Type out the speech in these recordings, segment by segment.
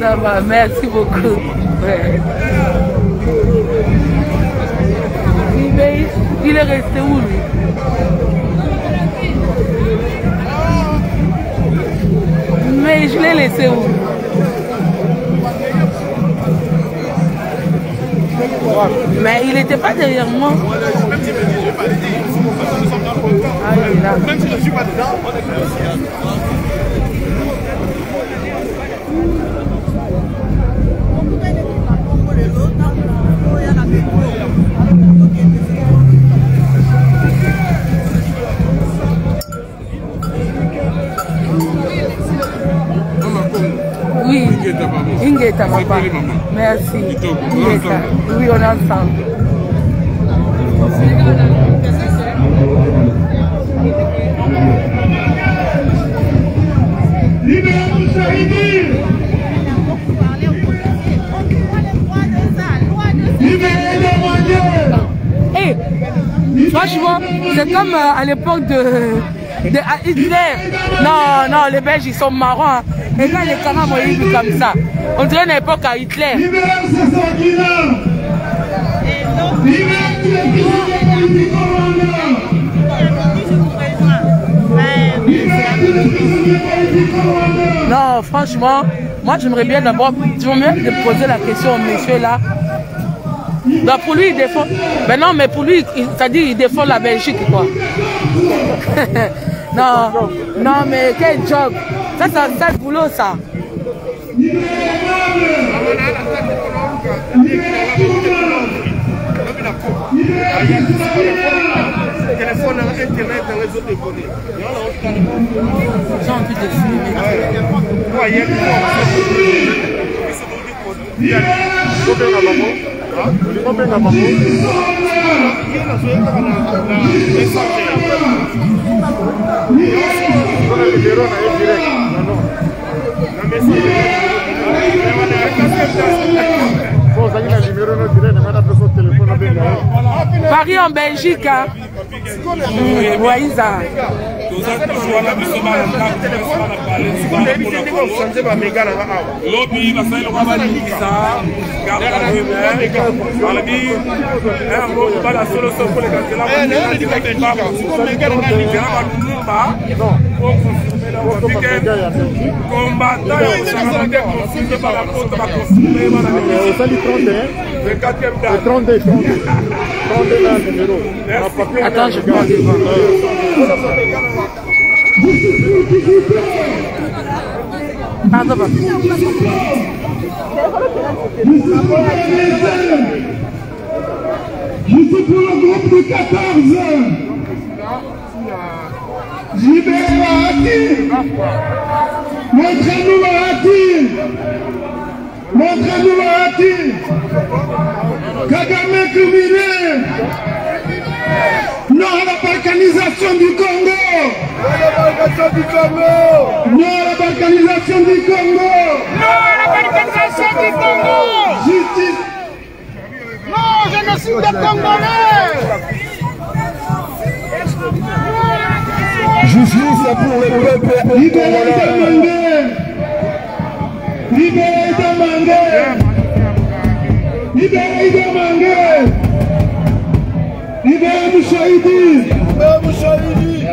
Ça va, merci beaucoup. Ouais. Il est resté où lui? Mais je l'ai laissé où? Mais il n'était pas derrière moi. Ah, il est là. Même si je ne suis pas dedans, on est là. Oui, Ingeta papa. Merci. Ingeta. Oui, on est ensemble. Hey, franchement, c'est comme à l'époque de Hitler. Non, non, les Belges ils sont marrants. Hein. Et quand les Canadiens ont eu comme ça, on dirait une époque à Hitler. Non, franchement, moi j'aimerais bien d'abord, de poser la question au monsieur là. Donc pour lui il défend. Mais non, mais pour lui, c'est-à-dire il défend la Belgique quoi. Non, non, mais quel job. Ça c'est le boulot ça. Téléphone, internet, dans les autres écoles. J'ai envie de filmer. Paris en Belgique, hein? Oui, ça. Attends, je prends devant. Pardon, papa. Je suis pour le groupe de 14. Libéré Mahati. Montrez-nous Mahati. Montrez-nous Bahati. Kagame criminel. Non à la balkanisation du Congo. Non à la balkanisation du Congo. Non à la balkanisation du Congo. Justice. Non au génocide des Congolais. Justice pour le peuple congolais. Libérez Damangé. Libérez Damangé. Libérez Mouchaïdi.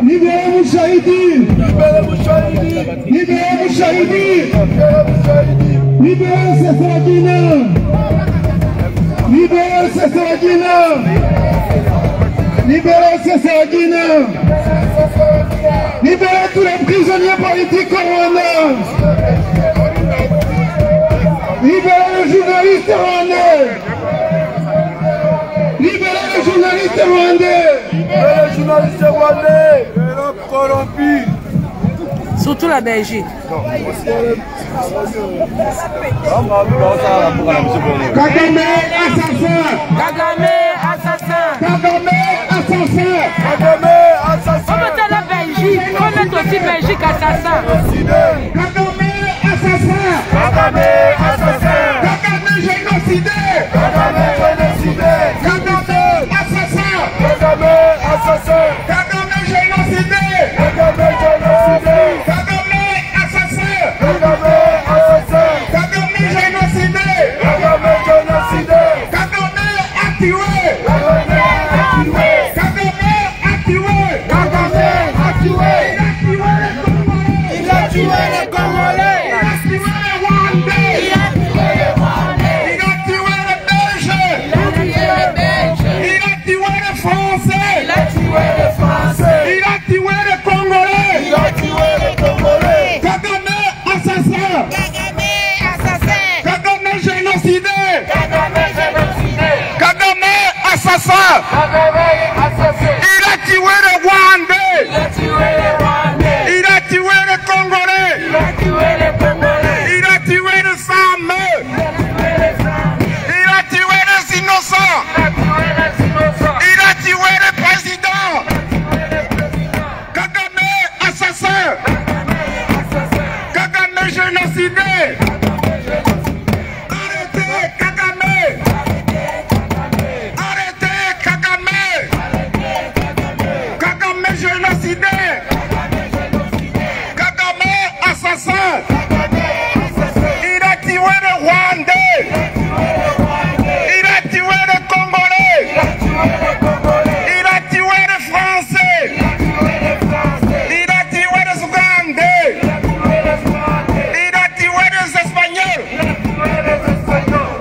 Libérez Mouchaïdi. Libérez Mouchaïdi. Libérez Sefradina. Libérez Sefradina. Libérez Sefradina. Libérez tous les prisonniers politiques au Rwanda. Libérez les journalistes rwandais. Libérez les journalistes rwandais. Libérez les journalistes rwandais. Corrompus. Surtout la Belgique. Kagame assassin. Kagame assassin. Kagame assassin. Kagame assassin. On peut la Belgique. On peut mettre aussi Belgique assassin. Kagame assassin. Kagame assassin. Kagame génocidé. Kagame génocidé. Kagame assassin. Kagame assassin. Kagame génocidé. Kagame génocidé. Kagame assassin. Kagame assassin. Kagame génocidé. Kagame génocidé. Kagame a tué. Kagame a tué. Kagame a tué. Kagame a tué. Il a tué les Congolais. Il a tué les Congolais. Il a tué les Rwandais. Il a tué les Rwandais. Il a tué les Belges. Il a tué les Belges. Il a tué les Français. Il a tué les Français. Il a tué les Congolais. Il a tué les Congolais. Kagame assassin. Kagame assassin. Kagame génocidé. Kagame génocidé. Kagame assassin. Kagame assassin. Il a tué les Rwandais. Il a tué les Rwandais. Il a tué les Congolais. Il a tué les Congolais. Il a tué les femmes. Il a tué les femmes. Il a tué les innocents. Il a tué les innocents. Il a tué les présidents. Kagame assassin. Kagame génocidé. Arrêtez Kagame. Arrêtez Kagame. Kagame génocidé. Kagame assassin. Il a tué les Rwandais. Il a tué les Congolais. Il a tué les Français. Il a tué les Ougandais. Il a tué les Espagnols.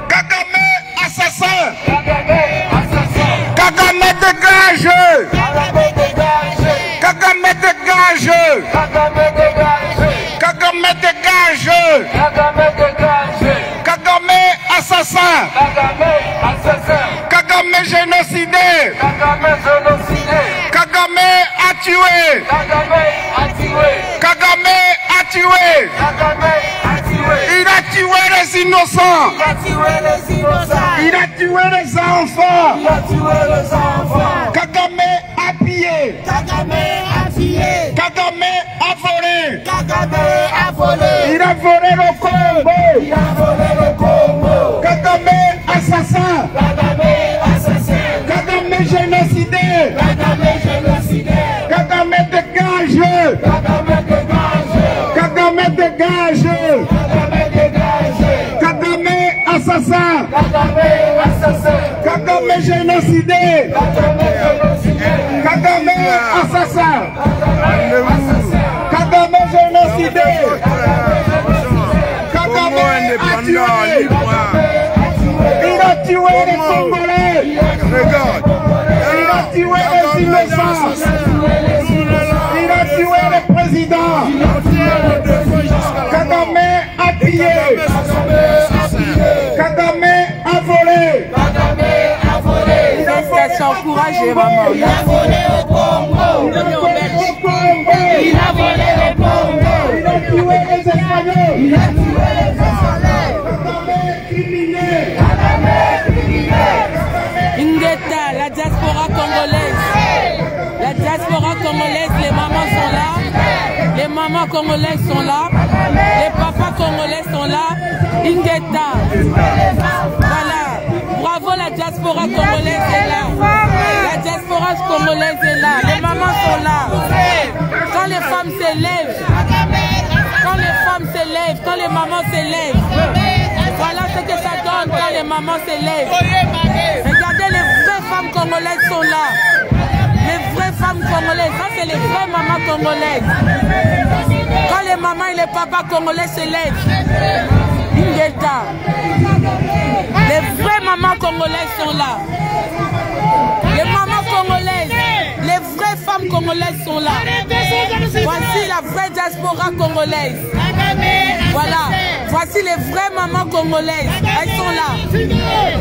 Kagame assassin. Kagame dégage. Kagame dégage. Kagame dégage. Kagame assassin. Kagame génocidé. Kagame a tué. Kagame a tué. Il a tué les innocents. Il a tué les enfants. Kagame a pillé. Kagame a volé. Il a volé le Congo. Kagame assassin. Kagame génocidé. Kagame dégage. Kagame dégage. Kagame assassin. Kagame génocidé. Kagame assassin. Kagame génocidé. Kagame a tué. Il a tué les Congolais. Il a tué les innocents. Il a tué les présidents. Kagame a pillé. Kagame a volé. Félicitations, encouragez vraiment. Il a volé au Congo. Il a volé le Congo. Il a tué les Espagnols. Il a tué les Espagnols. mamans congolaises sont là. Les papas congolais sont là. Ingeta. Voilà. Bravo, la diaspora congolaise est là. La diaspora congolaise est là. Les mamans sont là. Quand les femmes s'élèvent, quand les femmes s'élèvent, quand les mamans s'élèvent, voilà ce que ça donne quand les mamans s'élèvent. Regardez, les vraies femmes congolaises sont là. Les vraies femmes congolaises, ça c'est les vraies mamans congolaises. Quand les mamans et les papas congolais s'élèvent, Ingeta. Les vraies mamans congolaises sont là. Les mamans congolaises, les vraies femmes congolaises sont là. Voici la vraie diaspora congolaise. Voilà. Voici les vraies mamans congolaises. Elles sont là.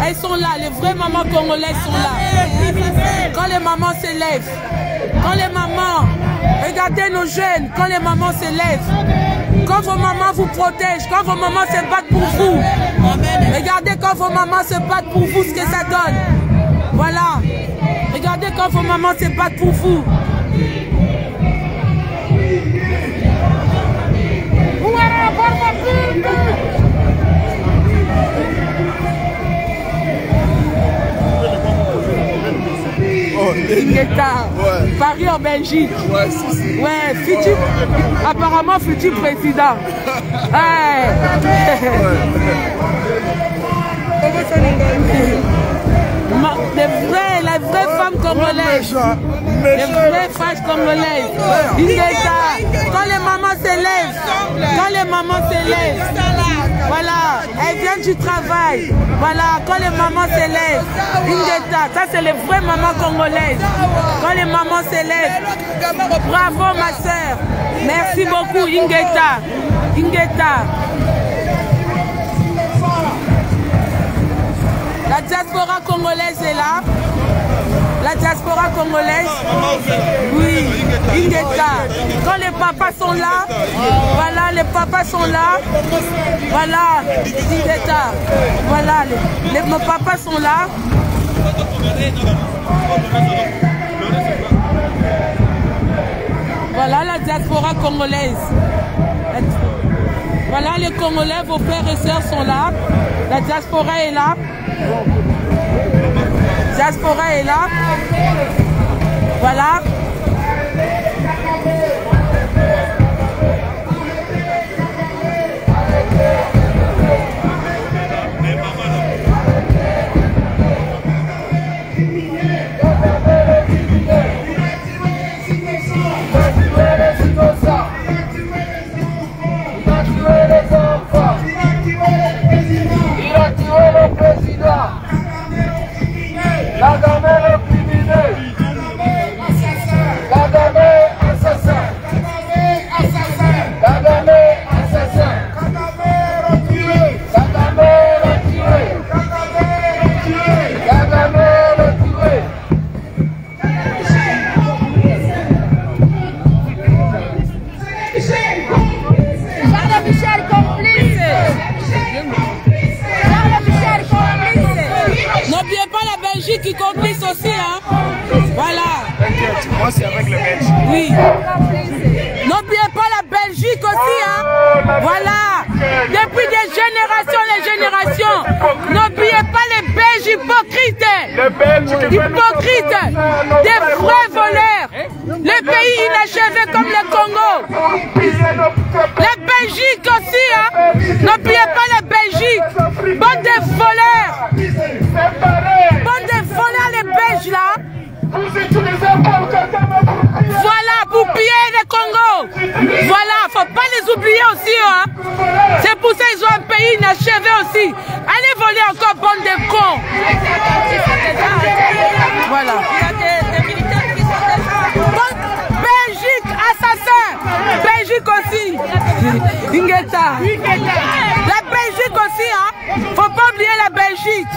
Elles sont là. Les vraies mamans congolaises sont là. Quand les mamans s'élèvent, quand les mamans, regardez nos jeunes, quand les mamans s'élèvent, quand vos mamans vous protègent, quand vos mamans se battent pour vous. Regardez quand vos mamans se battent pour vous, ce que ça donne. Voilà. Regardez quand vos mamans se battent pour vous. Ingeta, Paris en Belgique. Ouais, si. Ouais, futur, apparemment futur président. Ouais. Les vraies femmes congolaises. Les vraies femmes congolaises. Ingeta, quand les mamans s'élèvent, quand les mamans s'élèvent, voilà, elles viennent du travail. Voilà, quand les mamans s'élèvent, Ingeta, ça c'est les vraies mamans congolaises. Quand les mamans s'élèvent, bravo ma soeur. Merci beaucoup Ingeta. Ingeta. La diaspora congolaise est là. La diaspora congolaise. Oui, Ingeta. Quand les papas sont là, voilà, les papas sont là. Voilà, Ingeta. Voilà, nos papas sont là. Voilà la diaspora congolaise. Voilà les Congolais, vos pères et sœurs sont là. La diaspora est là. Diaspora est là. Voilà. Qui complice aussi, hein. Voilà. Moi, c'est avec le Belgique. Oui. N'oubliez pas la Belgique aussi, hein. Voilà. Depuis des générations, les générations. N'oubliez pas les Belges hypocrites. Hypocrites. Des vrais voleurs. Les pays inachevés comme le Congo. La Belgique aussi, hein. N'oubliez pas la Belgique. Bande de voleurs. Bande de voleurs, les Belges là. Voilà, pour piller le Congo. Voilà, faut pas les oublier aussi, hein. C'est pour ça qu'ils ont un pays inachevé aussi. Allez voler encore, bande de cons. Voilà. Belgique, assassin. Belgique aussi. Ingeta. La Belgique aussi, hein. Faut pas oublier la Belgique.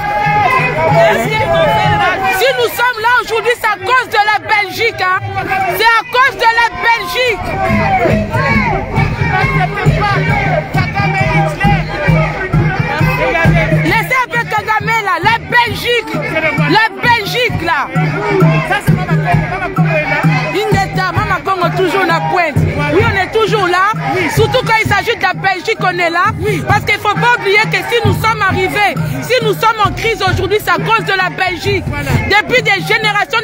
Si nous sommes là aujourd'hui, c'est à cause de la Belgique, hein. C'est à cause de la Belgique. Laissez un peu Kagame là, la Belgique là. Ingeta, Mama Congo toujours la pointe. Oui, on est toujours là. s'agit de la Belgique, on est là. Parce qu'il ne faut pas oublier que si nous sommes arrivés, si nous sommes en crise aujourd'hui, c'est à cause de la Belgique. Depuis des générations,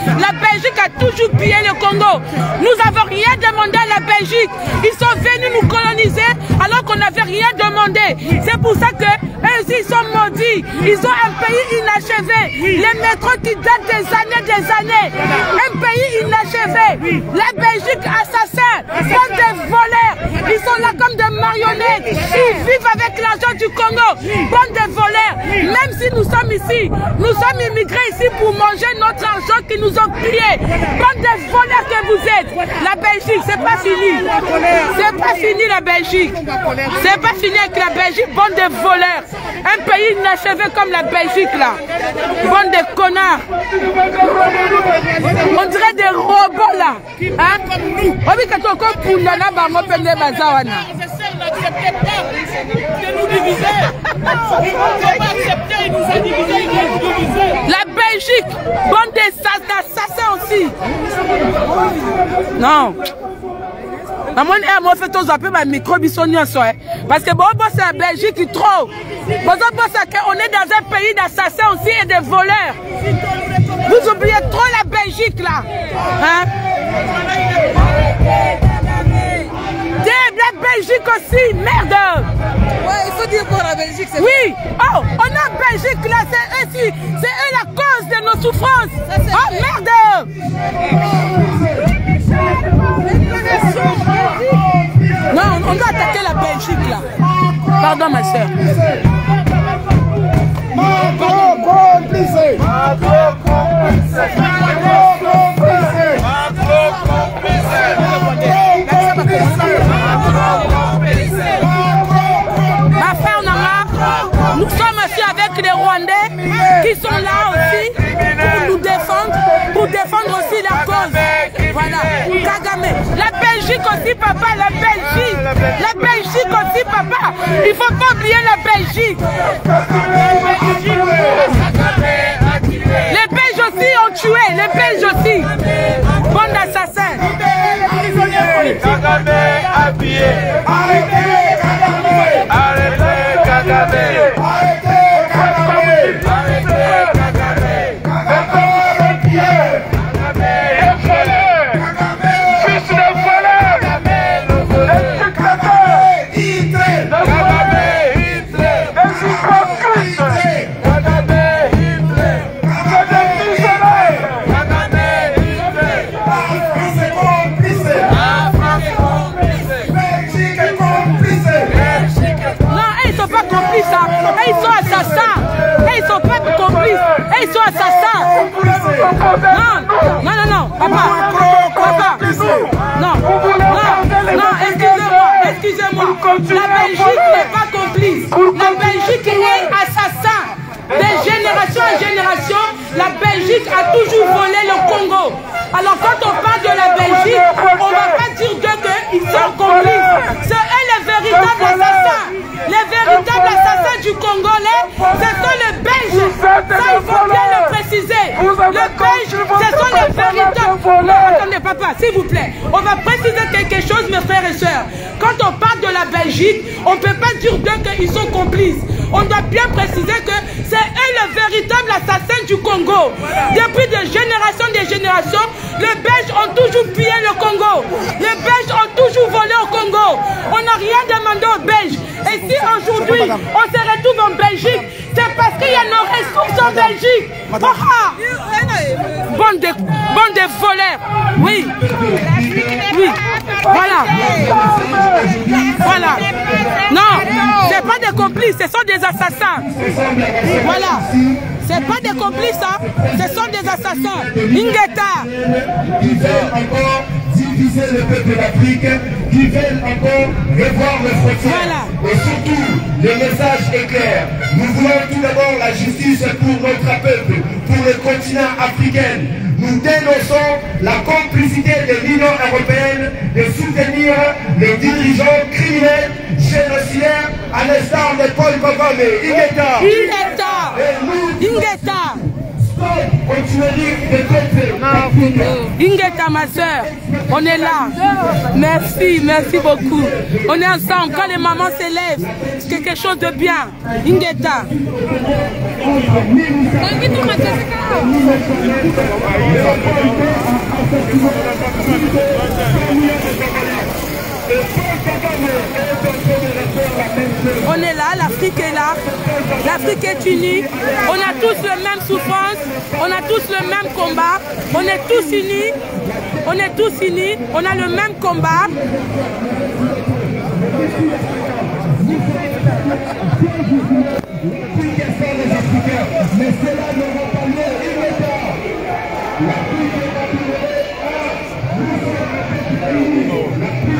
la Belgique a toujours pillé le Congo. Nous n'avons rien demandé à la Belgique. Ils sont venus nous coloniser alors qu'on n'avait rien demandé. C'est pour ça que eux aussi, ils sont maudits. Ils ont un pays inachevé. Les métros qui datent des années. Un pays inachevé. La Belgique assassin, comme des voleurs. Ils sont là comme des marionnettes. Ils vivent avec l'argent du Congo. Comme des voleurs. Même si nous sommes ici, nous sommes immigrés ici pour manger notre argent qui nous ont pillé. Comme des voleurs que vous êtes. La Belgique, c'est pas fini. C'est pas fini la Belgique. C'est pas fini avec la Belgique, bande de voleurs. Un pays inachevé comme la Belgique là. Bande de connards. On dirait des robots là. Hein? On dit que tu as encore pour Nana Bango Pende Bazawana. N'acceptez pas de nous diviser. On ne peut pas accepter, il nous a divisés, il nous a divisés. La Belgique, bande d'assassins aussi. Non. Moi, je fais appeler ma micro parce que bon, c'est la Belgique qui trop. On est dans un pays d'assassins aussi et de voleurs. Vous oubliez trop la Belgique là. Hein? La Belgique aussi, merde! Ouais, il faut dire pour la Belgique, c'est oui! Oh, on a Belgique là, c'est eux la cause de nos souffrances! Oh, merde! Non, on doit attaquer la Belgique là. Pardon, ma soeur. Ma frère Nana, nous sommes aussi avec les Rwandais qui sont là aussi pour nous défendre aussi la cause. Voilà, Kagame. La Belgique aussi, papa, la Belgique aussi, papa. Il faut pas oublier la Belgique. Les Belges aussi ont tué, les Belges aussi. Bande d'assassins. Kagame habillé. Arrêtez Kagame. Arrêtez Kagame. Ils sont assassins. Ils sont pas complices. Ils sont assassins. Non, papa. Non, excusez-moi. La Belgique n'est pas complice. La Belgique est assassin. De génération en génération, la Belgique a toujours volé le Congo. Alors quand on parle de la Belgique, on ne va pas dire qu'ils sont complices. C'est eux les véritables assassins. Les véritables assassins du Congolais, ce sont les Belges. Ça, il faut bien le préciser. Les Belges, ce sont les véritables. Non, attendez, papa, s'il vous plaît. On va préciser quelque chose, mes frères et sœurs. Quand on parle de la Belgique, on ne peut pas dire d'eux qu'ils sont complices. On doit bien préciser que c'est eux les véritables assassins du Congo. Depuis des générations, les Belges ont toujours pillé le Congo. Les Belges ont toujours volé au Congo. On n'a rien demandé aux Belges. Et si aujourd'hui on se retrouve en Belgique, c'est parce qu'il y a nos ressources en Belgique. Bande de voleurs. Oui. Voilà. Non, c'est pas des complices, ce sont des assassins. Voilà. C'est pas des complices, hein. Ce sont des assassins. Ingeta. Ils veulent encore diviser le peuple d'Afrique, qui veulent encore revoir le frontière. Voilà. Et surtout, le message est clair. Nous voulons tout d'abord la justice pour notre peuple, pour le continent africain. Nous dénonçons la complicité de l'Union européenne de soutenir les dirigeants criminels génocidaires à l'instar de Paul Kagame. Ingeta. Ingeta, ma soeur, on est là. Merci, merci beaucoup. On est ensemble. Quand les mamans s'élèvent, c'est quelque chose de bien. Ingeta. On est là, l'Afrique est là, l'Afrique est unie, on a tous la même souffrance, on a tous le même combat, on est tous unis, on est tous unis, on a le même combat.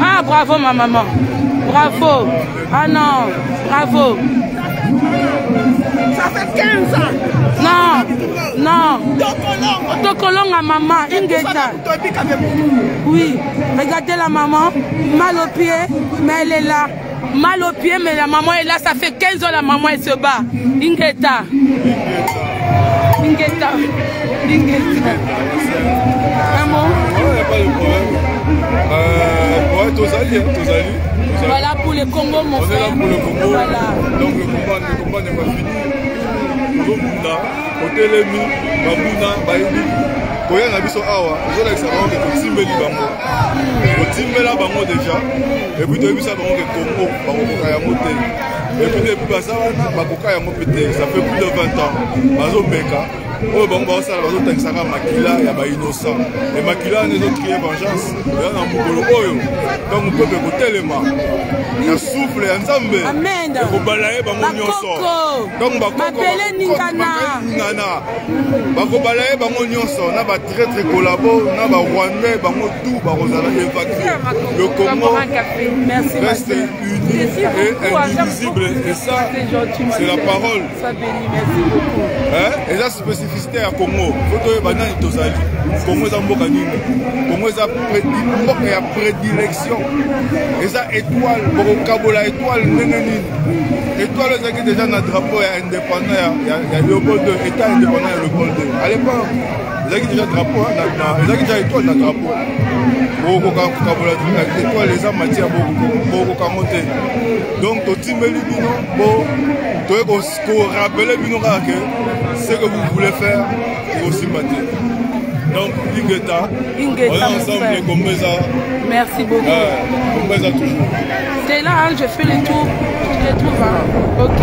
Ah, bravo ma maman, bravo. Ah non, bravo. Ça fait 15 ans. Non, non. Tokolong à maman, Ingeta. Oui, regardez la maman, mal au pied, mais elle est là. Mal au pied, mais la maman est là, ça fait 15 ans la maman elle se bat. Ingeta. Ingeta. Ingeta. Un mot? Pas de problème. Ouais, Tozali. Voilà pour le Congo, mon frère. On est là pour le Congo. Voilà. Donc le combat n'est pas fini. Tozobunda, Otelemi, Babuna, Bayebi. Koya na biso awa, ozolakisa bango ke totimbeli bango. Totimbela bango déjà. Et puis toyebisa bango ke Congo bakokoka yango te. Et puis depuis basa wana bakoka yango pe te. Ça fait plus de 20 ans. Bazomeka. Oh bon, ça va nous tenir ça makila ya ba innocent et makila ne doit crier vengeance ya na mukolo oyo donc on peut écouter les mains ya souffle ya nzambe amen ko balaye bango nyonso donc mapele ningana bako balaye bango nyonso na ba traître collabo na ba rwandais bango tout ba rozala évacuer le Congo reste uni et indivisible et ça c'est la parole ça bénit merci beaucoup et ça spécifique à Congo, faut banani tozali. Congo est en mboka nini. Congo est en prédilection. Et ça étoile, pour Kabola étoile nini. Étoile est déjà dans le drapeau indépendant, il y a Léopold II, État indépendant et Léopold II. À l'époque, il y a déjà drapeau, il y a déjà étoile dans le drapeau. Pour Kabola étoile les hommes matière pour monter. Donc totimeli bino pour rappeler bino que ce que vous voulez faire est aussi battu. Donc, Ingeta, on est ensemble, les Gombeza. Merci beaucoup. Gombeza toujours. C'est là, hein, je fais le tour. Je les trouve. Hein. Ok.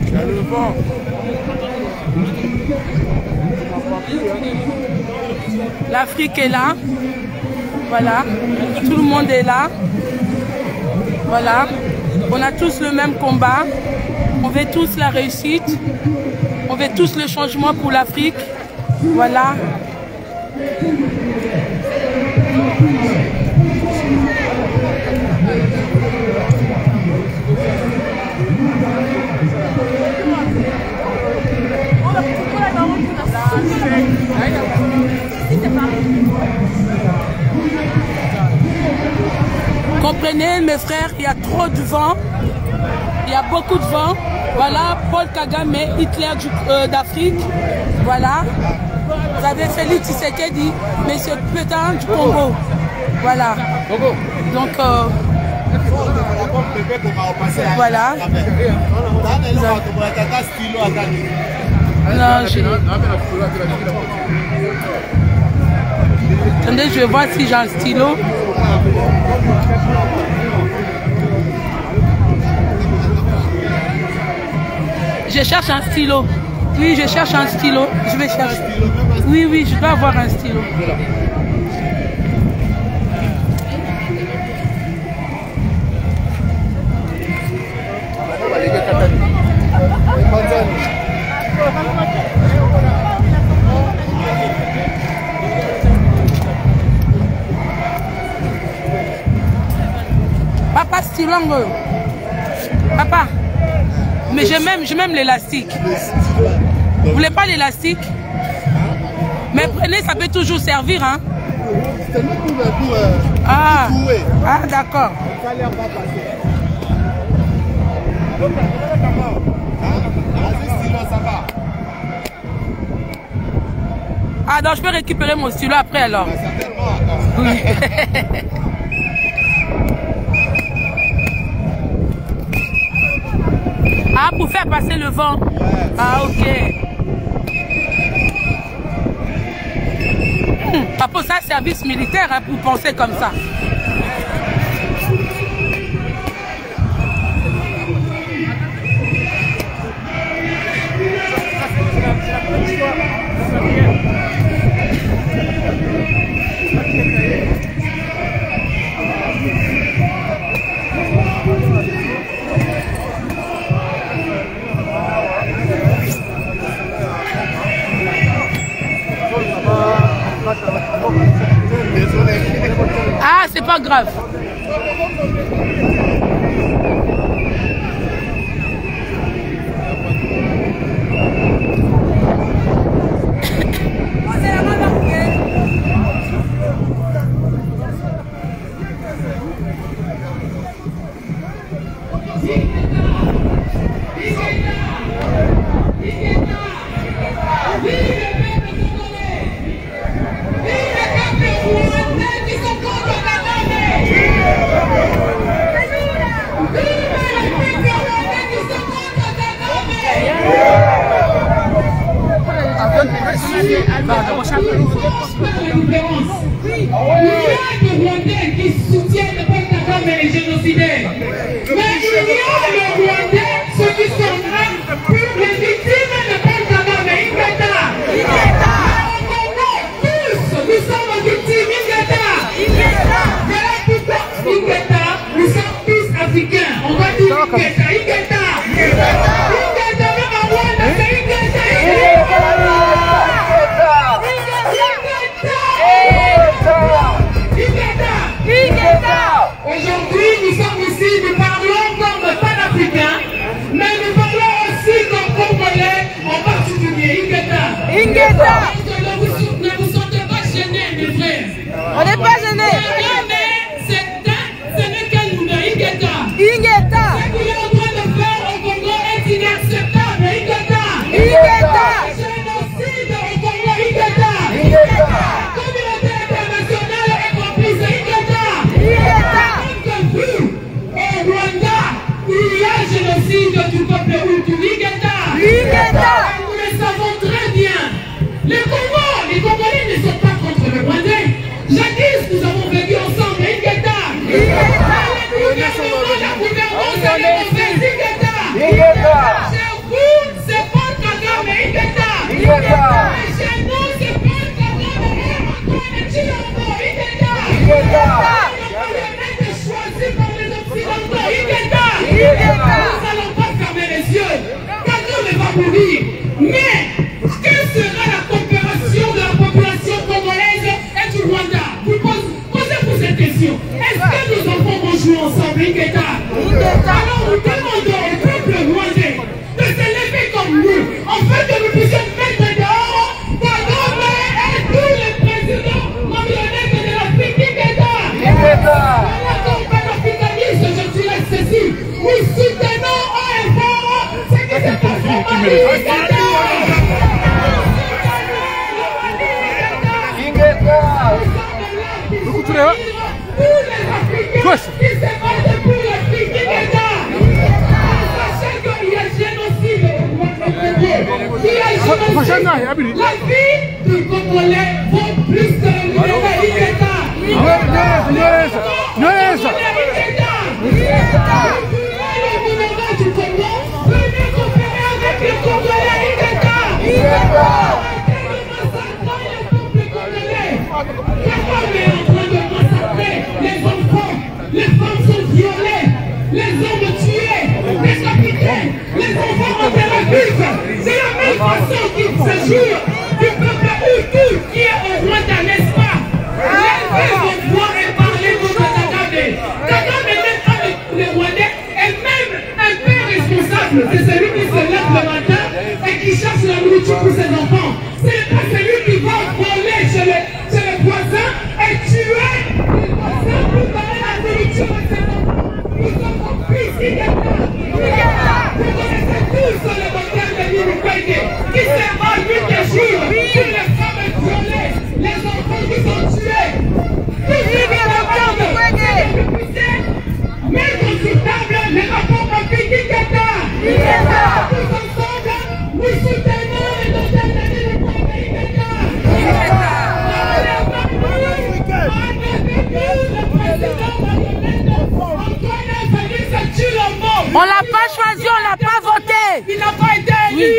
Il y a le vent. L'Afrique est là, voilà, tout le monde est là, voilà, on a tous le même combat, on veut tous la réussite, on veut tous le changement pour l'Afrique, voilà. Comprenez mes frères, il y a trop de vent, il y a beaucoup de vent. Voilà, Paul Kagame, Hitler d'Afrique. Voilà, vous avez Félix Tshisekedi, Monsieur Pétain du Congo. Voilà, donc voilà. Non, attendez, je vais voir si j'ai un stylo. Je cherche un stylo. Oui, je cherche un stylo. Je vais chercher. Oui, oui, je dois avoir un stylo. Papa, stylo. Papa. Mais je m'aime l'élastique. Vous voulez pas l'élastique? Mais prenez, ça peut toujours servir, hein? Ah, ah d'accord. Ah donc je peux récupérer mon stylo après alors. Oui. Ah, pour faire passer le vent. Ah, ok. Papa, ça, service militaire hein, pour penser comme ça. Ah, c'est pas grave. Qui soutiennent le peuple Kagame et les génocidaires. Mais il y a le Rwandais, ceux qui sont là pour les victimes de peuple Kagame. Ingeta. Au Congo, tous, nous sommes victimes. Ingeta. Voilà pourquoi Ingeta, nous sommes tous africains. On va dire Ingeta. Ingeta. Ingeta, même à Rwanda, c'est Ingeta. Aujourd'hui, nous sommes ici, nous parlons comme panafricains, mais nous parlons aussi comme congolais, en particulier Ingeta. Ingeta. Ne vous sentez pas gênés, mes frères. On n'est pas gênés. Ce n'est qu'un nous, Ingeta. Ingeta. Ce qu'il est en train de faire au Congo est inacceptable, Ingeta. Ingeta. Le génocide au Congo, Ingeta. La communauté internationale est complice, Ingeta. Au Rwanda, il y a génocide du peuple Hutu. Ingeta. Nous le savons très bien. Les Congolais ne sont pas contre le Rwandais. Jadis, nous avons vécu ensemble. Ingeta. La gouvernance est mauvaise. Ingeta. Chez vous, c'est Paul Kagame. Ingeta. Chez nous, c'est Paul Kagame et Antoine Tshilombo. Ingeta. Nous n'allons pas fermer les yeux. Kagame va mourir. Mais quelle sera la coopération de la population congolaise et du Rwanda? Posez-vous cette question. Est-ce que nos enfants vont jouer ensemble, Ingeta? Alors nous demandons au peuple rwandais de se lever comme nous, afin que nous puissions mettre dehors Kagame et tous les présidents marionnettes de l'Afrique. Ingeta. Voilà comme panafricaniste, je suis accessible. Nous soutenons haut et fort ce qui se passe en Mali. Tous les Africains qui se battent pour l'Afrique. Sachez qu'il y a génocide au Congo. Il y a génocide. La vie du Congolais vaut plus que le minerai. Ingeta. Du Congo, venez coopérer avec les Congolais. Ingeta. Kagame est en train de massacrer les enfants, les femmes sont violées, les hommes tués, décapités, les enfants enterrés vifs. C'est la même façon qu'il se jure du peuple Hutu qui est au Rwanda, n'est-ce pas? Levez vos voix et parlez contre Kagame. Kagame n'est pas le Rwandais et même un père responsable. C'est celui qui se lève le matin et qui cherche la nourriture pour ses enfants. Ce n'est pas celui qui va voler chez les voisins et il n'a pas été élu,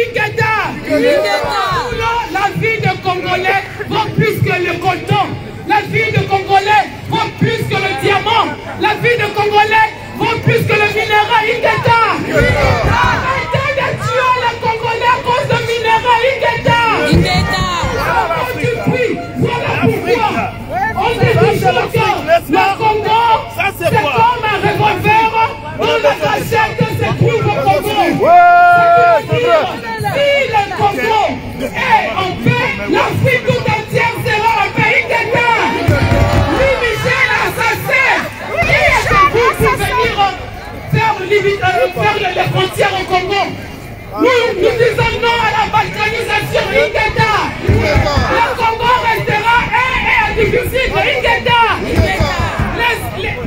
la vie de Congolais vaut plus que le coton. La vie de Congolais vaut plus que le diamant. La vie de Congolais vaut plus que le minéral. Ingeta. Arrêtez de tuer les Congolais à cause de minéral. Ingeta. Voilà pourquoi on dit toujours que le Congo, c'est comme un revolver. On le rachète, c'est plus au Congo. Si le Congo est en paix, l'Afrique tout entière sera un pays d'État. Lui, Michel, assassin, qui est vous pour venir faire les frontières au Congo? Nous disons non à la balkanisation, Ingeta. Le Congo restera indivisible, Ingeta.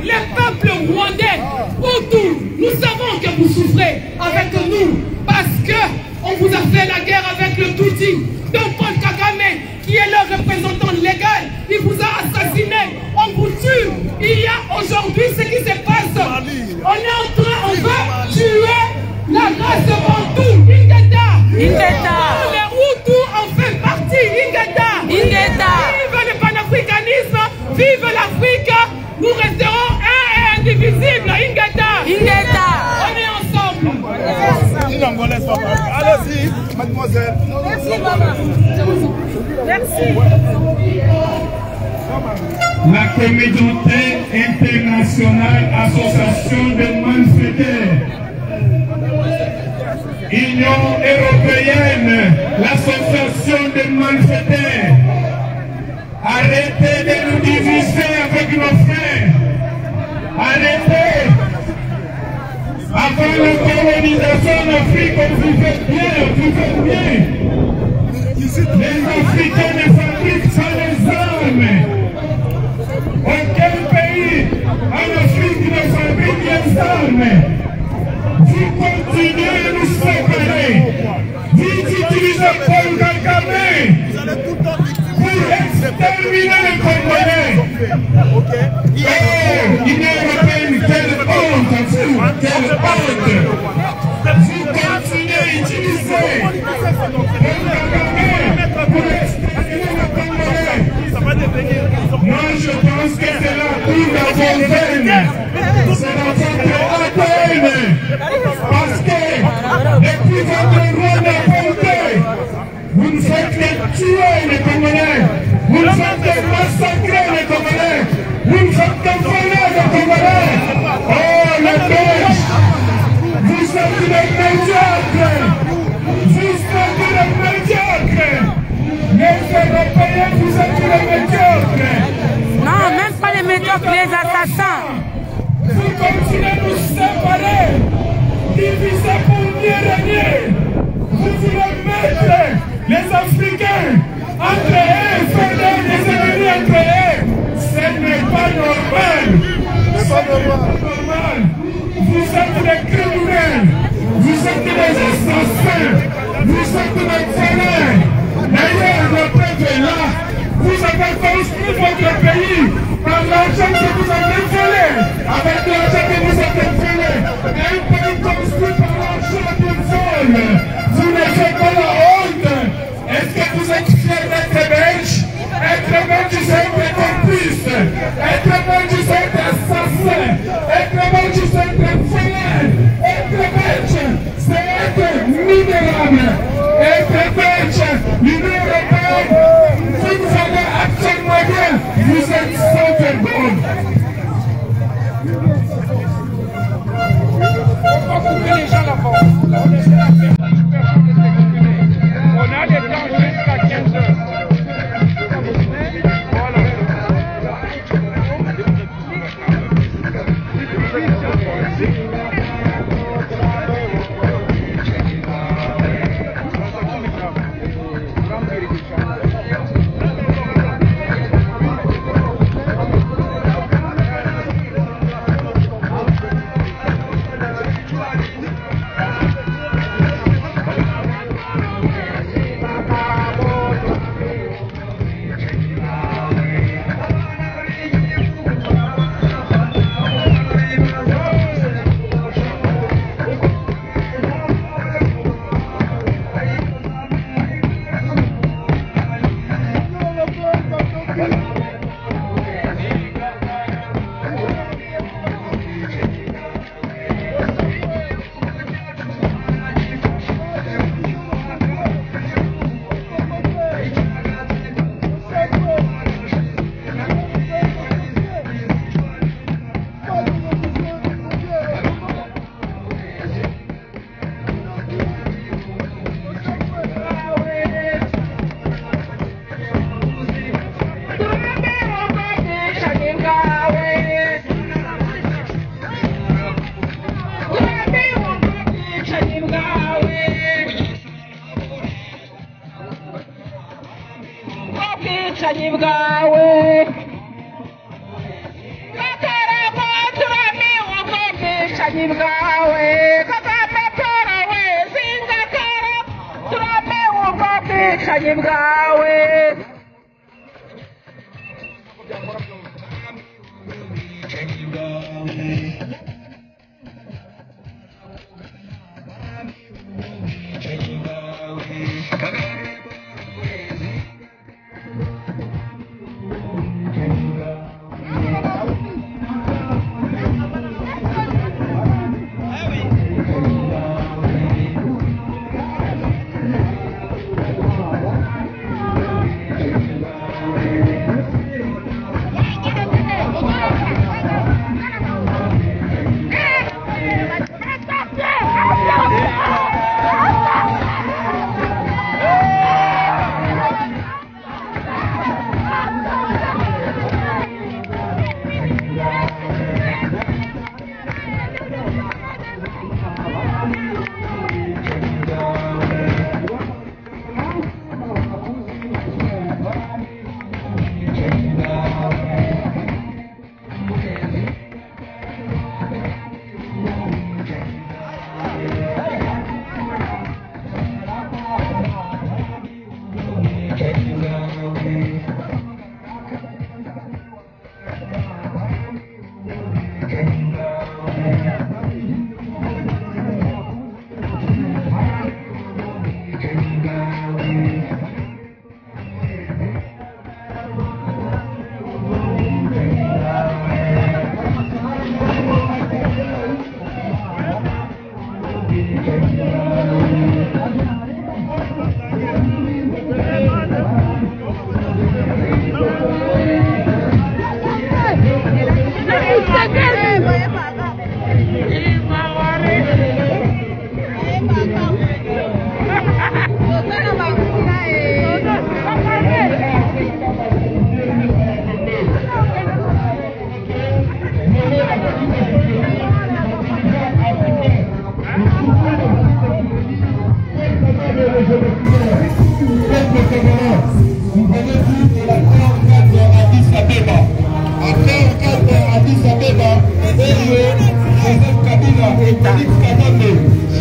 Les peuples rwandais, autour, nous savons que vous souffrez avec nous parce que on vous a fait la guerre avec le Tutsi. Donc Paul Kagame, qui est le représentant légal, il vous a assassiné, on vous tue. Il y a aujourd'hui ce qui se passe. On est en train, on va tuer la race bantou, Ingeta. Les Hutus en fait partie, Ingeta. Vive le panafricanisme, vive l'Afrique, nous resterons un et indivisible, Ingeta. On est ensemble. Allez-y, mademoiselle. Merci, maman. Merci. La communauté internationale, association de malfaiteurs, Union européenne, l'association de malfaiteurs, arrêtez de nous diviser avec nos frères. Arrêtez. Avant la colonisation en Afrique, on vivait bien. Les Africains ne fabriquent pas les armes. Aucun pays en Afrique ne fabrique les armes. Vous continuez à nous séparer. Vous utilisez Paul Kagame pour exterminer les Congolais. Oh, l'Union européenne, quelle honte à vous, quelle honte. Vous continuez à utiliser Paul Kagame pour exterminer les Congolais. Moi, je pense que c'est la cour à vos veines. C'est dans votre ADN. Parce que depuis votre rôle d'apporter, vous ne faites que tuer les Congolais. Vous ne faites que massacrer les Congolais. Vous ne faites que voler les Congolais. Oh, les Belges, vous êtes les médiocres. Vous êtes les médiocres. Les Européens, vous êtes les médiocres. Non, même pas les médiocres, les assassins. Vous continuez à nous séparer, diviser pour mieux régner. Vous voulez mettre les Africains entre eux, faire des ennemis entre eux. Ce n'est pas normal. Ce n'est pas normal. Vous êtes des criminels. Vous êtes des assassins. Vous êtes des voleurs. D'ailleurs, le peuple est là. Vous avez construit votre pays par l'argent que vous avez volé. Avec l'argent que vous avez volé. Un pays construit par l'argent du vol. Vous ne faites pas la honte. Est-ce que vous êtes fiers d'être belge? Être belge, c'est être complice. Être belge, c'est être assassin. Être belge, c'est être voleur. Être belge, c'est être minérable. Être belge, l'Union européenne, vous allez absolument bien. Vous êtes bwicanyi bwawe kakarama turamiwe ubwo bwicanyi bwawe kagame tora we singakara turamiwe ubwo bwicanyi bwawe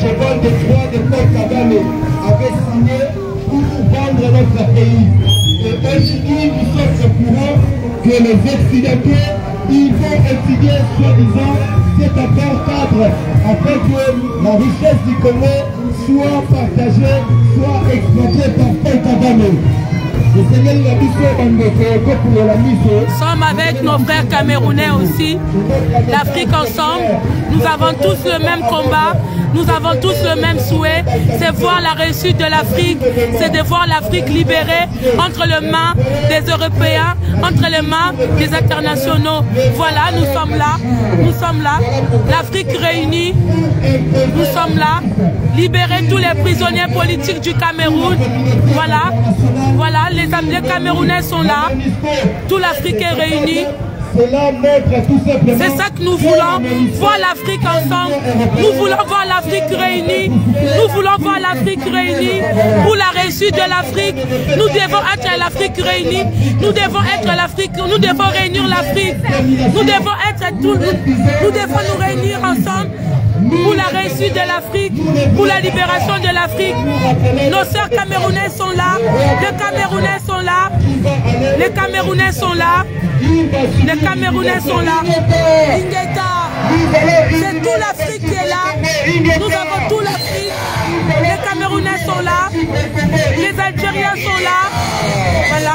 cheval de Troie de Paul Kagame avait signé pour vendre notre pays. Et aujourd'hui, nous sommes au courant que les Occidentaux, ils vont étudier soi-disant cet accord cadre afin que la richesse du Congo soit partagée, soit exploitée par Paul Kagame. Nous sommes avec nos frères camerounais aussi, l'Afrique ensemble. Nous avons tous le même combat, nous avons tous le même souhait, c'est voir la réussite de l'Afrique, c'est de voir l'Afrique libérée entre les mains des Européens, entre les mains des internationaux. Voilà, nous sommes là, l'Afrique réunie, nous sommes là, libérer tous les prisonniers politiques du Cameroun. Voilà, les Camerounais sont là, toute l'Afrique est réunie. C'est ça que nous voulons, voir l'Afrique ensemble. Nous voulons voir l'Afrique réunie. Nous voulons voir l'Afrique réunie pour la réussite de l'Afrique. Nous devons être l'Afrique réunie. Nous devons être l'Afrique. Nous devons réunir l'Afrique. Nous devons être tous. Nous devons nous réunir ensemble pour la réussite de l'Afrique, pour la libération de l'Afrique. Nos sœurs camerounais sont là, les Camerounais sont là, les Camerounais sont là, les Camerounais sont là. C'est toute l'Afrique qui est là, nous avons toute l'Afrique, les Camerounais sont là, les Algériens sont là, voilà.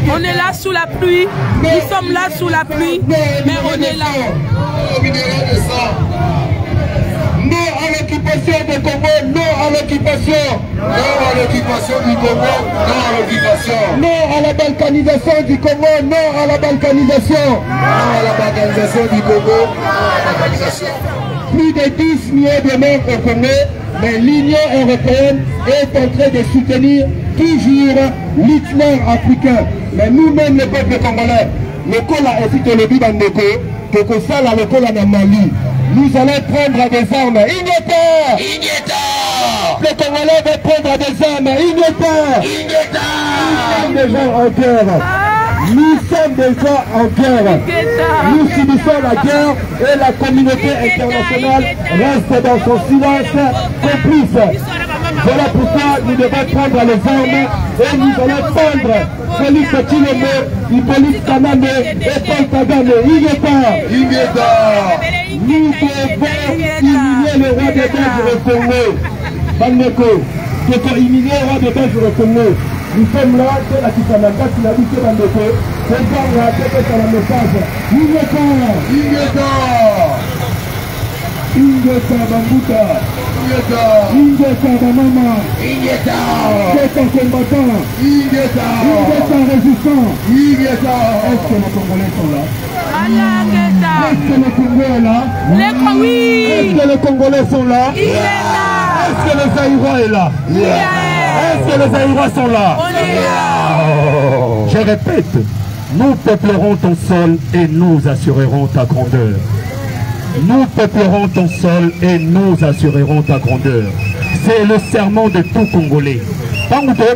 On est là sous la pluie, nous sommes là sous la pluie, mais on est là. Non à l'occupation du Congo, non à l'occupation. Non à l'occupation du Congo, non à l'occupation. Non à la balkanisation du Congo, non à la balkanisation. Non à la balkanisation du Congo, non à la balkanisation. Plus de 10 millions de morts au Congo, mais l'Union européenne est en train de soutenir toujours l'itinéraire africain. Mais nous-mêmes, le peuple congolais, le Kola aussi te le dit dans le que ça, le Kola dans Mali. nous allons prendre des armes. Ingeta! Les Congolais vont prendre des armes. Ingeta! Nous sommes des gens en guerre. Nous sommes des gens en guerre. Nous subissons la guerre et la communauté internationale reste dans son silence complice. Voilà pourquoi nous devons prendre les armes et nous allons prendre Félix Tshilombo, Hippolyte Kanambe et Paul Kagame. Ingeta! Nous devons humilier le roi des Belges au Congo. Bandeko, nous devons humilier le roi des Belges au Congo. Nous sommes là, c'est la Kisanaka qui l'a dit que Bandeko, c'est le message. Ingeta! Ingeta Bambuta! Ingeta Bamama! Ingeta combattant! Ingeta résistant! Ingeta! Est-ce que les Congolais sont là? Est-ce que le Congo est là? Oui. Est-ce que les Congolais sont là? Il est là. Est-ce que les Zaïrois est là? Est-ce que les Zaïrois sont là? On est là. Je répète, nous peuplerons ton sol et nous assurerons ta grandeur. Nous peuplerons ton sol et nous assurerons ta grandeur. C'est le serment de tout Congolais. Tant que tu es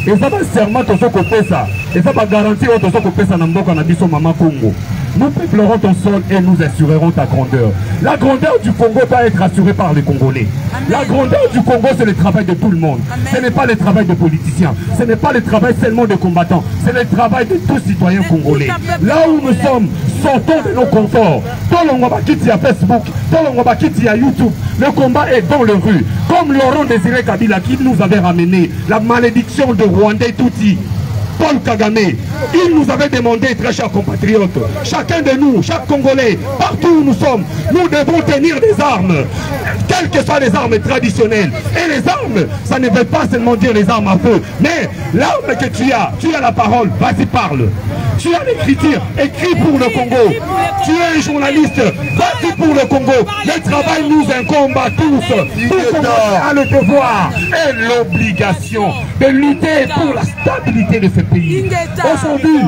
et ça va serment ton sol ça. Et ça va garantir ton sol ça dans le Maman Congo. Nous peuplerons ton sol et nous assurerons ta grandeur. La grandeur du Congo doit être assurée par les Congolais. Amen. La grandeur du Congo, c'est le travail de tout le monde. Amen. Ce n'est pas le travail de politiciens. Ce n'est pas le travail seulement de combattants. C'est le travail de tous citoyens congolais. Là où nous sommes, sortons de nos conforts. Dans le Ngwabakiti à Facebook, dans le Ngwabakiti à YouTube, le combat est dans les rues. Comme Laurent Désiré Kabila qui nous avait ramené la malédiction de Rwandais Tutsi. Paul Kagame, il nous avait demandé, très chers compatriotes, chacun de nous, chaque Congolais, partout où nous sommes, nous devons tenir des armes, quelles que soient les armes traditionnelles. Et les armes, ça ne veut pas seulement dire les armes à feu, mais l'arme que tu as la parole, vas-y parle. Tu as l'écriture, écris pour le Congo. Tu es un journaliste, vas-y pour le Congo. Le travail nous incombe à tous. Tout Congolais a le devoir et l'obligation de lutter pour la stabilité de ce pays. Aujourd'hui,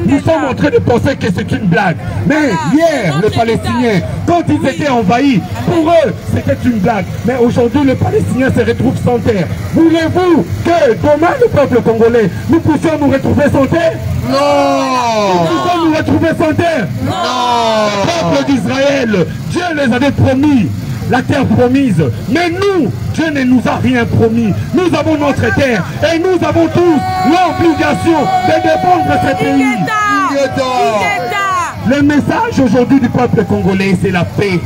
nous sommes en train de penser que c'est une blague. Mais hier, les Palestiniens, quand ils étaient envahis, pour eux, c'était une blague. Mais aujourd'hui, les Palestiniens se retrouvent sans terre. Voulez-vous que demain, le peuple congolais, nous puissions nous retrouver sans terre? Non! Nous puissions nous retrouver sans terre? Non! Le peuple d'Israël, Dieu les avait promis la terre promise. Mais nous, Dieu ne nous a rien promis. Nous avons notre terre et nous avons tous l'obligation de défendre ce pays. Le message aujourd'hui du peuple congolais, c'est la paix.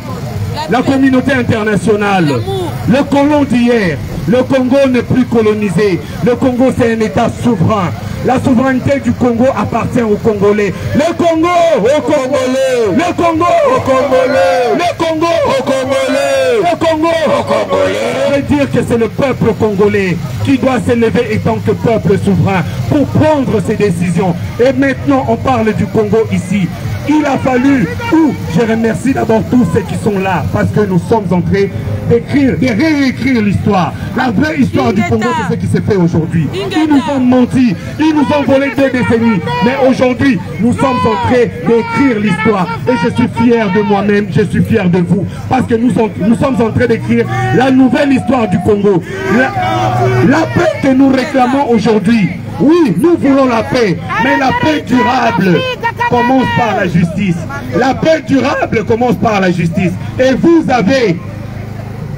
La communauté internationale, le colon d'hier, le Congo n'est plus colonisé. Le Congo, c'est un État souverain. La souveraineté du Congo appartient aux Congolais. Le Congo aux Congolais. Le Congo aux Congolais. Le Congo aux Congolais. Le Congo aux Congolais. Je veux dire que c'est le peuple congolais qui doit s'élever en tant que peuple souverain pour prendre ses décisions. Et maintenant, on parle du Congo ici. Il a fallu, je remercie d'abord tous ceux qui sont là, parce que nous sommes en train d'écrire, de réécrire l'histoire. La vraie histoire du Congo, c'est ce qui s'est fait aujourd'hui. Ils nous ont menti, ils nous ont volé 2 décennies. Mais aujourd'hui, nous sommes en train d'écrire l'histoire. Et je suis fier de moi-même, je suis fier de vous. Parce que nous sommes en train d'écrire la nouvelle histoire du Congo. La paix que nous réclamons aujourd'hui. Oui, nous voulons la paix, mais la paix durable commence par la justice. La paix durable commence par la justice. Et vous avez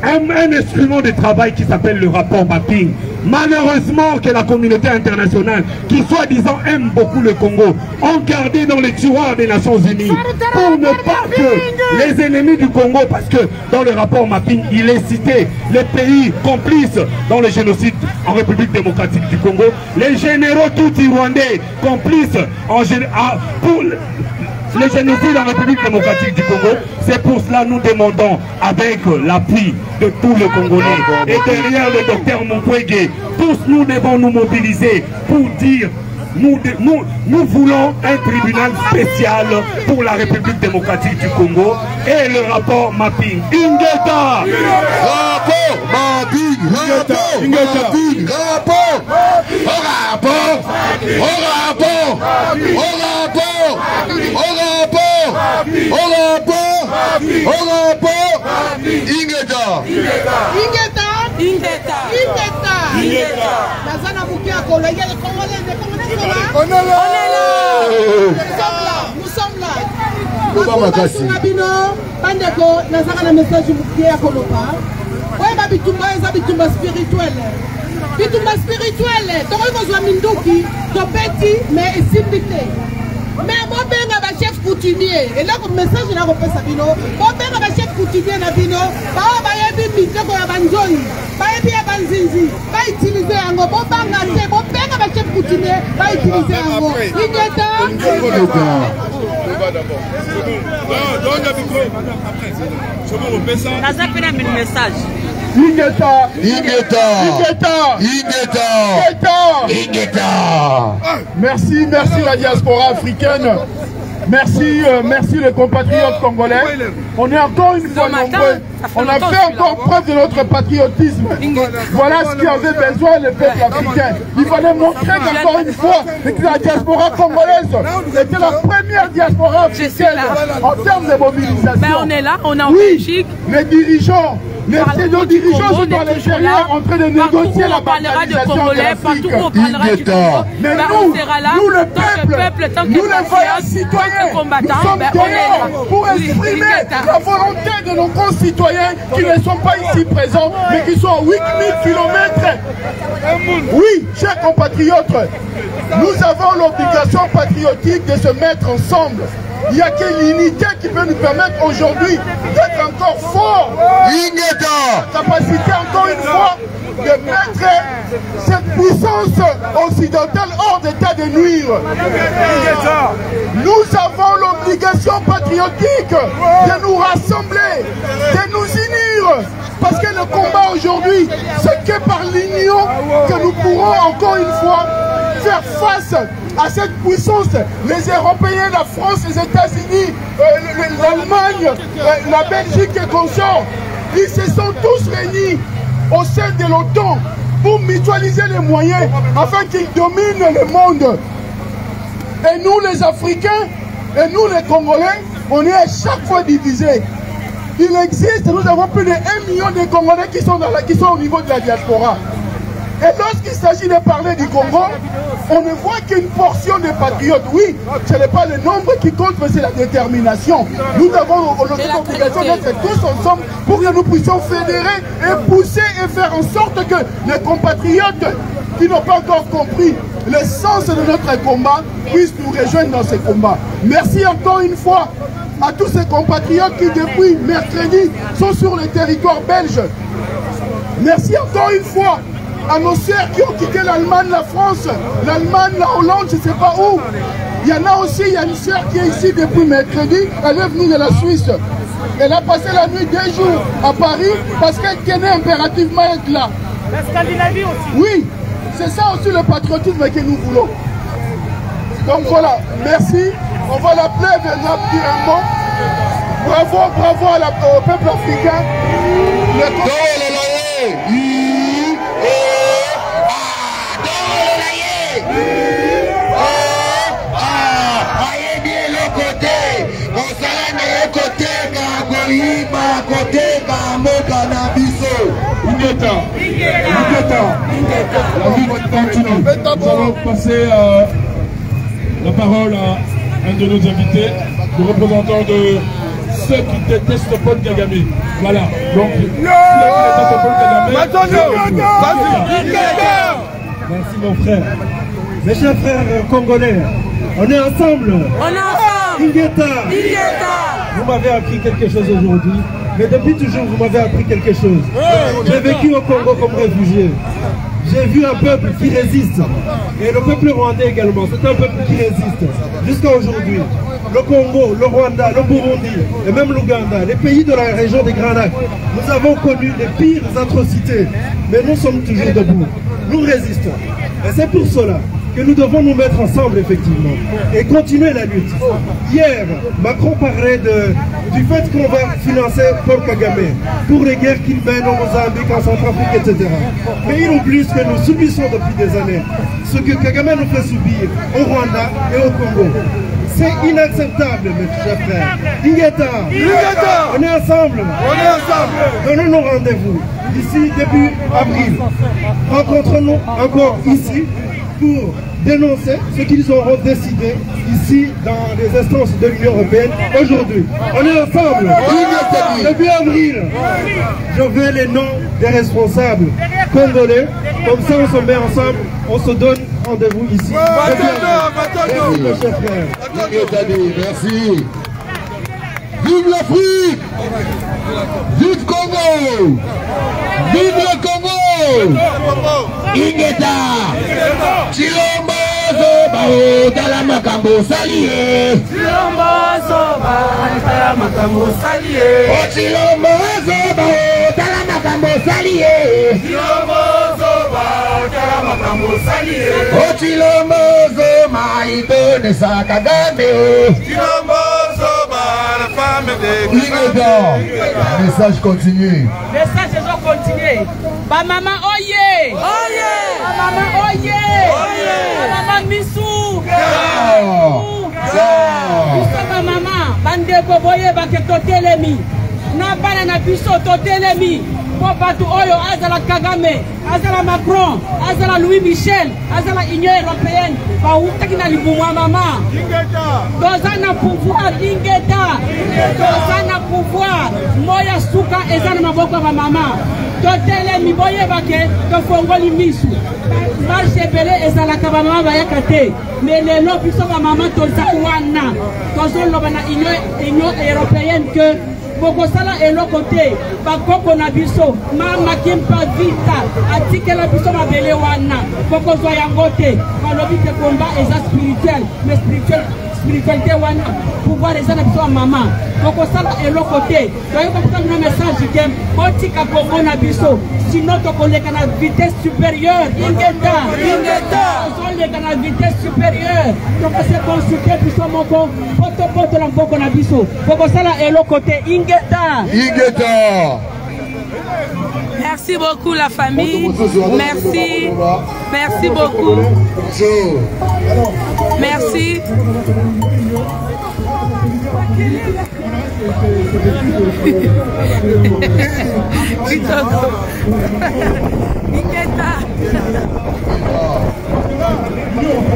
un instrument de travail qui s'appelle le rapport mapping. Malheureusement que la communauté internationale, qui soi-disant aime beaucoup le Congo, ont gardé dans les tiroirs des Nations Unies pour ne pas que les ennemis du Congo, parce que dans le rapport mapping, il est cité les pays complices dans le génocide en République démocratique du Congo, les généraux tutsi rwandais complices pour le génocide en République démocratique du Congo. C'est pour cela que nous demandons, avec l'appui de tous les Congolais et derrière le docteur Mukwege, tous nous devons nous mobiliser pour dire nous voulons un tribunal spécial pour la République démocratique du Congo et le rapport mapping. Ingeta! Rapport mapping! Rapport mapping! Rapport! Au rapport! Au rapport! Au rapport! Au rapport! Ingeta. Nous sommes là. Bitumba spirituel. Bitumba spirituel. Donc on va mindoki, to petit mais simplité. Mais bon ben ba chef coutumier. Et là comme message là on peut sabino. Bon ben ba chef coutumier na bino. Ba yebi miteko ya banjoi. Ba yebi ya banzinzi. Ba utiliser yango bon banga te. Bon ben ba chef coutumier ba utiliser yango. Ingeta. Merci la diaspora africaine. Merci les compatriotes congolais. On est encore une fois nombreux. On a fait encore preuve de notre patriotisme. Voilà ce qu'avait besoin le peuple africain. Il fallait montrer qu'encore une fois que la diaspora congolaise était la première diaspora africaine en termes de mobilisation. Ben on est là, on est en Belgique. Les dirigeants, nos dirigeants sont dans l'extérieur en train de négocier la balkanisation de l'Afrique. Mais nous, le peuple, nous les voyants citoyens, nous sommes dehors pour exprimer la volonté de nos concitoyens qui ne sont pas ici présents, mais qui sont à 8000 km. Oui, chers compatriotes, nous avons l'obligation patriotique de se mettre ensemble. Il n'y a que l'unité qui peut nous permettre aujourd'hui d'être encore forts. La capacité encore une fois de mettre cette puissance occidentale hors d'état de nuire. Nous avons l'obligation patriotique de nous rassembler, de nous unir. Parce que le combat aujourd'hui, c'est que par l'union que nous pourrons encore une fois faire face à cette puissance. Les Européens, la France, les États-Unis, l'Allemagne, la Belgique et consorts, ils se sont tous réunis au sein de l'OTAN pour mutualiser les moyens afin qu'ils dominent le monde. Et nous les Africains, et nous les Congolais, on est à chaque fois divisés. Il existe, nous avons plus de 1 million de Congolais qui sont au niveau de la diaspora. Et lorsqu'il s'agit de parler du Congo, on ne voit qu'une portion des patriotes. Oui, ce n'est pas le nombre qui compte, mais c'est la détermination. Nous avons l'obligation d'être tous ensemble pour que nous puissions fédérer et pousser et faire en sorte que les compatriotes qui n'ont pas encore compris le sens de notre combat puissent nous rejoindre dans ce combat. Merci encore une fois à tous ces compatriotes qui depuis mercredi sont sur le territoire belge. Merci encore une fois à nos sœurs qui ont quitté l'Allemagne, la France, l'Allemagne, la Hollande, je ne sais pas où. Il y en a aussi, il y a une sœur qui est ici depuis mercredi, elle est venue de la Suisse. Elle a passé la nuit 2 jours à Paris parce qu'elle tenait impérativement à être là. La Scandinavie aussi. Oui, c'est ça aussi le patriotisme que nous voulons. Donc voilà, merci. On va l'appeler naturellement. Bravo au peuple africain. Nous allons passer la parole à un de nos invités, le représentant de ceux qui détestent Paul Kagame. Voilà. Donc, merci mon frère. Mes chers frères congolais, on est ensemble. On est ensemble. Ingeta. Vous m'avez appris quelque chose aujourd'hui, mais depuis toujours vous m'avez appris quelque chose. J'ai vécu au Congo comme réfugié. J'ai vu un peuple qui résiste. Et le peuple rwandais également, c'est un peuple qui résiste. Jusqu'à aujourd'hui. Le Congo, le Rwanda, le Burundi et même l'Ouganda, les pays de la région des Grands Lacs, nous avons connu les pires atrocités. Mais nous sommes toujours debout. Nous résistons. Et c'est pour cela que nous devons nous mettre ensemble effectivement et continuer la lutte. Hier, Macron parlait du fait qu'on va financer Paul Kagame pour les guerres qu'il mène au Mozambique, en Centrafrique, etc. Mais il oublie ce que nous subissons depuis des années, ce que Kagame nous fait subir au Rwanda et au Congo. C'est inacceptable, mes chers frères. Ingeta, on est ensemble. Donnons nos rendez-vous d'ici début avril. Rencontrons-nous encore ici pour dénoncer ce qu'ils auront décidé ici dans les instances de l'Union européenne aujourd'hui. On est ensemble. Début avril, je veux les noms des responsables congolais. Comme ça, on se met ensemble, on se donne rendez-vous ici. Merci, mes chers frères. Merci. Vive l'Afrique! Vive Congo! Vive le Congo! Ingeta! Chilombo Zoba Tala Makambo Salié! Chilombo Zoba Tala Makambo Salié! Oh Chilombo Zoba Tala Makambo Salié! Chilombo Zoba Tala Makambo Salié! Oh Chilombo Zoba Itone Sakagame! Chilombo message continue. Message continue. Ba maman oye. Oye. Ba maman oye. Oye. Ba maman misou. Ba maman bande ko boye ba ke totelemi. Na bana na biso totelemi. Po batu oyo azala Kagame, azala Macron, azala Louis Michel, azala Union européenne. Ba utaki na libumwa mama. Dozana pouvoir Ingeta. Dozana pouvoir moya suka ezana maboko ba mama. Totelemi boye bake to fongoli misu. Marche belé ezala ka ba mama ba yakate. Mais les lois biso ba mama toza wana. Tozo loba na Union européenne que Bokosala et l'autre côté, Bakoko na biso, Mama Kimpa Vita, Atike la biso ma bele wana, Bokoso yangote, Malobi te combat est spirituel, mais spiritualité wana, pouvoir est na biso maman. Bokosala et l'autre côté, voyez comme un message que Botika Congo na biso, sinon to koleka na vitesse supérieure, Ingeta, on leka na vitesse supérieure, donc c'est consulter biso moko, poto la mboko na biso, Bokosala et l'autre côté, Ingeta. Merci beaucoup la famille. Merci. Merci beaucoup. Merci.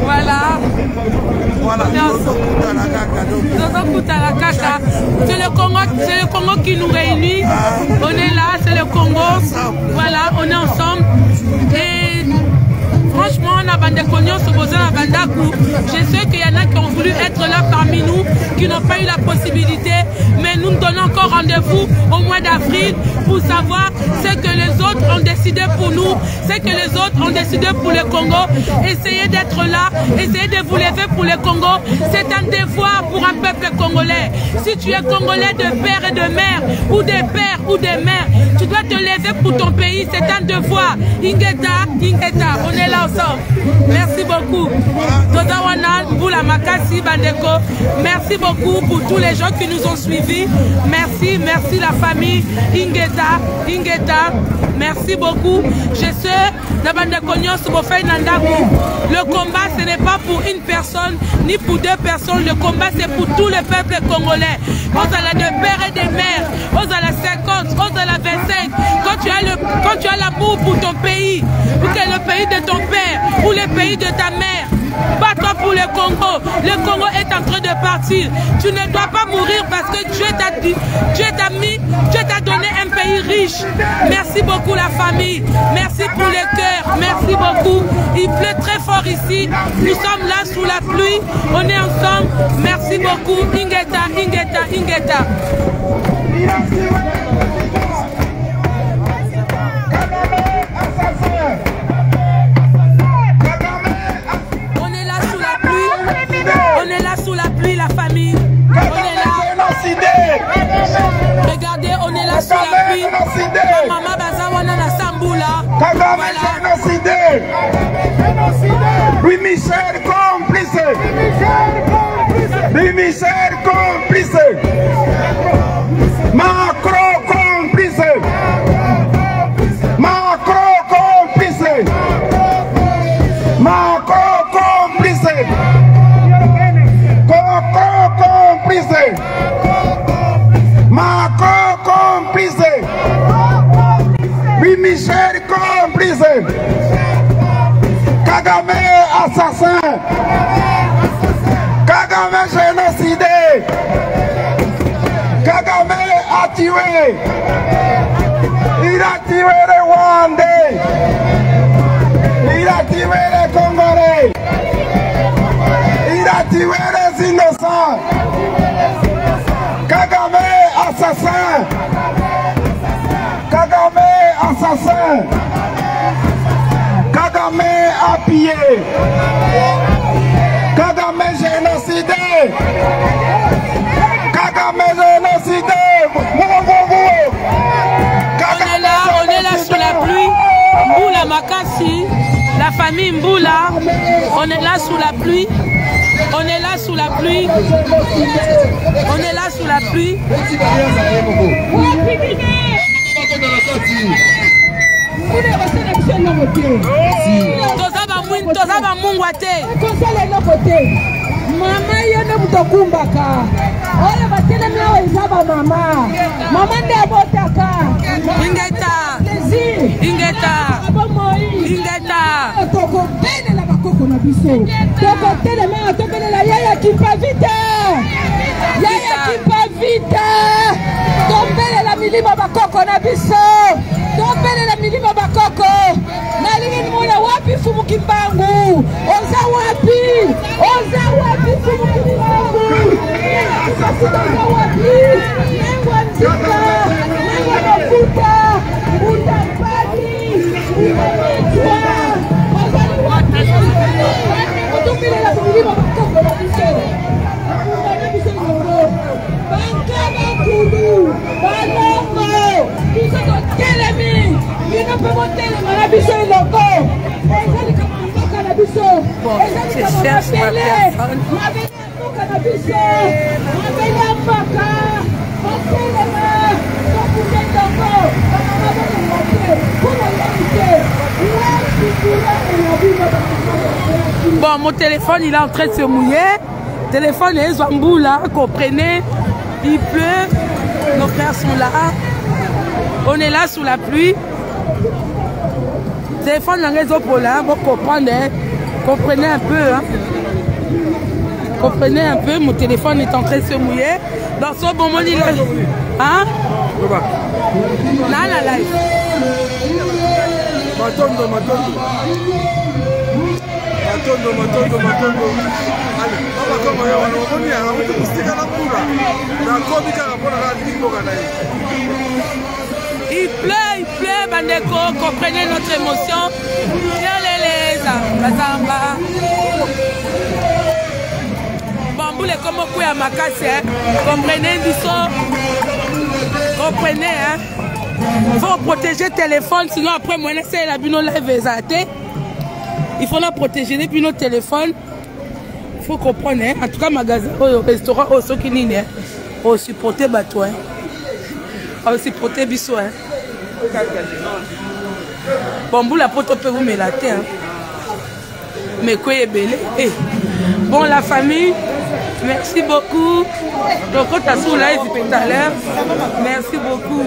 Voilà. C'est le Congo qui nous réunit. On est là, c'est le Congo. Voilà, on est ensemble. Et franchement, on a bandé cognon se poser à Bandakou. Je sais qu'il y en a qui ont voulu être là parmi nous, qui n'ont pas eu la possibilité. Mais nous nous donnons encore rendez-vous au mois d'avril pour savoir ce que les autres ont décidé pour nous, ce que les autres ont décidé pour le Congo. Essayez d'être là, essayez de vous lever pour le Congo. C'est un devoir pour un peuple congolais. Si tu es congolais de père et de mère, ou des pères ou des mères, tu dois te lever pour ton pays. C'est un devoir. Ingeta, on est là ensemble. Merci beaucoup. Tozawana, Boula Makasi, Bandeko. Merci beaucoup pour tous les gens qui nous ont suivis. Merci, merci la famille. Ingeta, merci beaucoup. Je sais, le combat, ce n'est pas pour une personne, ni pour deux personnes. Le combat, c'est pour tout le peuple congolais. Aux ala de père et de mère, aux ala 50, aux ala 25. Quand tu as l'amour pour ton pays, ou que le pays de ton père, ou le pays de ta mère, bats-toi pour le Congo. Le Congo est en train de partir. Tu ne dois pas mourir parce que Dieu t'a donné un pays riche. Merci beaucoup la famille. Merci pour le cœur. Merci beaucoup. Il pleut très fort ici. Nous sommes là sous la pluie. On est ensemble. Merci beaucoup. Ingeta. On est là sous la pluie, la famille. On est là. Regardez, on est là sous la pluie. Maman Bazawana na Samboula. Louis Michel complice. Louis Michel complice. Macron complice. Macron complice. Macron complice. Macron complice. Oui, Michel complice. Kagame assassin. Kagame génocidé. Kagame a tué. Il a tué les Rwandais. Il a tué les Congolais. Il a tué les innocents. Kagame assassin. Kagame assassin. Kagame a pillé. Kagame génocidé. Kagame génocidé. On est là sous la pluie. Mboula Makassi, la famille Mboula, on est là sous la pluie. On est là sous la pluie. On est là sous la pluie. Tozaba mungwate. Mama yone mutokumbaka. Oya batele mwa izaba mama. Mama nde abotaka. Ingeta. Ingeta. Ingeta. Toko bene la bakoko na biso. Toko tele mwa tokele la yaya kipa vite. Yaya kipa vite. Tombele la milima bakoko na biso. Tombele la milima bakoko. Nalingi mwana wapi fumu kimbangu. Oza wapi. Oza wapi fumu kimbangu. Oza wapi. Nengwa nzika. Nengwa mafuta. Utapani. Umemetwa. Ozali wapi. Tombele la milima bakoko na biso. Na biso ngoro. Bankaba kudu. Balongo. Biso totelemi. Nous pouvons tellement la biso iloko. Ezali kama na biso. Ezali kama télé. Mabena na biso. Mabena mbaka. Otelema. Tokutendoko. Kama mabena mbake. Kuna yalité. Bon, mon téléphone il est en train de se mouiller. Téléphone est Zambou là, comprenez. Il pleut. Nos frères sont là. On est là sous la pluie. Téléphone dans réseau pour là, vous comprenez, comprenez un peu, hein. Comprenez un peu, mon téléphone est en train de se mouiller. Dans ce moment il est, hein? Là, la live. Matondo. Allez, on va comme il pleut, Bandeko, comprenez notre émotion. Bamboule comme vous à Makassi, comprenez l'histoire. Comprenez, hein? Il faut protéger le téléphone, sinon après, moi, c'est la bino live exalté. Il faut la protéger depuis nos téléphones. Il faut comprendre, hein? En tout cas, magasin, au restaurant, au Sokini, au supporter Batouin. Au supporter Bissou, hein? Bon, vous la pote peut vous me la terre. Mais quoi est belé? Bon, la famille, merci beaucoup. Donc, on t'a sous live tout à l'heure. Merci beaucoup.